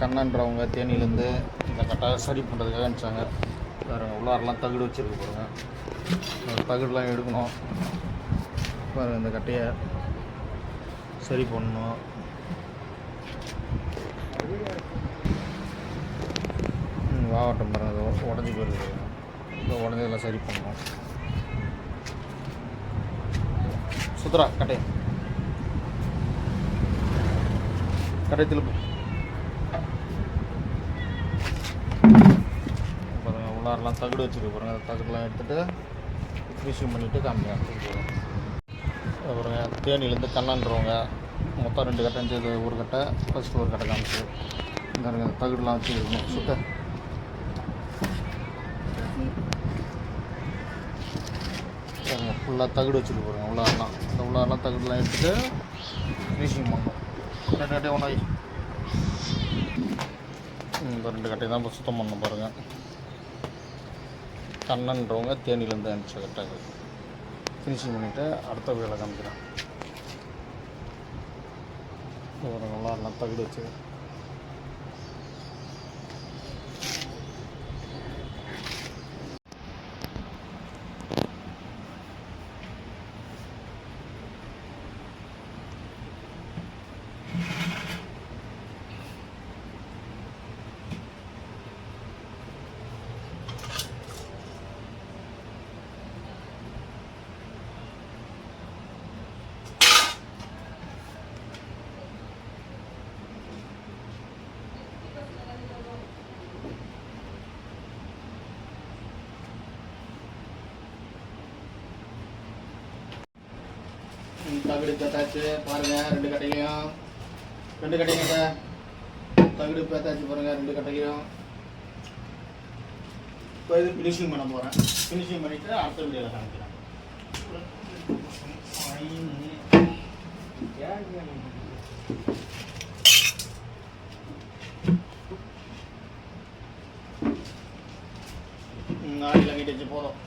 கண்ணன்றவங்க தேனியிலேருந்து இந்த கட்டை சரி பண்ணுறதுக்காக அனுப்பிச்சாங்க. பாருங்கள் உள்ளாரெல்லாம் தகுடு வச்சுருக்கு பாருங்கள். இந்த தகுடுலாம் எடுக்கணும். பாருங்கள் இந்த கட்டையை சரி பண்ணணும். வாவட்டம் பாருங்கள், அது உடஞ்சி போயிருக்கு. இந்த உடஞ்சதெல்லாம் சரி பண்ணணும். சுத்தரா கட்டை திருப்பு பாருங்கள். உள்ளாரெல்லாம் தகுடு வச்சுருக்கு பாருங்கள். அந்த தகுடுலாம் எடுத்துகிட்டு ஃபினிஷிங் பண்ணிவிட்டு காமிக்கிறேன். அப்புறம் தேனியிலேருந்து கண்ணன்றவங்க மொத்தம் 2 கட்டை இருந்துச்சு. ஒரு கட்டை ஃபஸ்ட்டு ஒரு கட்டை காமிச்சு இந்த தகுடுலாம் வச்சுருக்கணும். சுத்த ஃபுல்லாக தகுடு வச்சுட்டு போகிறோம். உள்ளாரெல்லாம் இந்த உள்ளாரெல்லாம் தகுடுலாம் எடுத்துகிட்டு ஃபினிஷிங் பண்ணணும். 2 கட்டையும் ஒன்றாகி இந்த 2 கட்டையை தான் இப்போ சுத்தம் பண்ணணும். பாருங்கள் கண்ணன்றவங்க தேனியிலேருந்து அனுப்பிச்ச கட்டை ஃபினிஷிங் பண்ணிவிட்டு அடுத்த வேலை காமிக்கிறேன். ஒரு உள்ளாரெல்லாம் தகுடு வச்சு தகுடு பேத்தாச்சு. பாருங்கள் 2 கட்டையிலையும் 2 கட்டைங்க தகுடு பேத்தாச்சு. பாருங்கள் 2 கட்டையிலையும் இப்போ இது ஃபினிஷிங் பண்ண போகிறேன். ஃபினிஷிங் பண்ணிவிட்டு அடுத்த வீடியோவில் காமிக்கிறேன். ஆயில் கட்டிச்சு போதும்.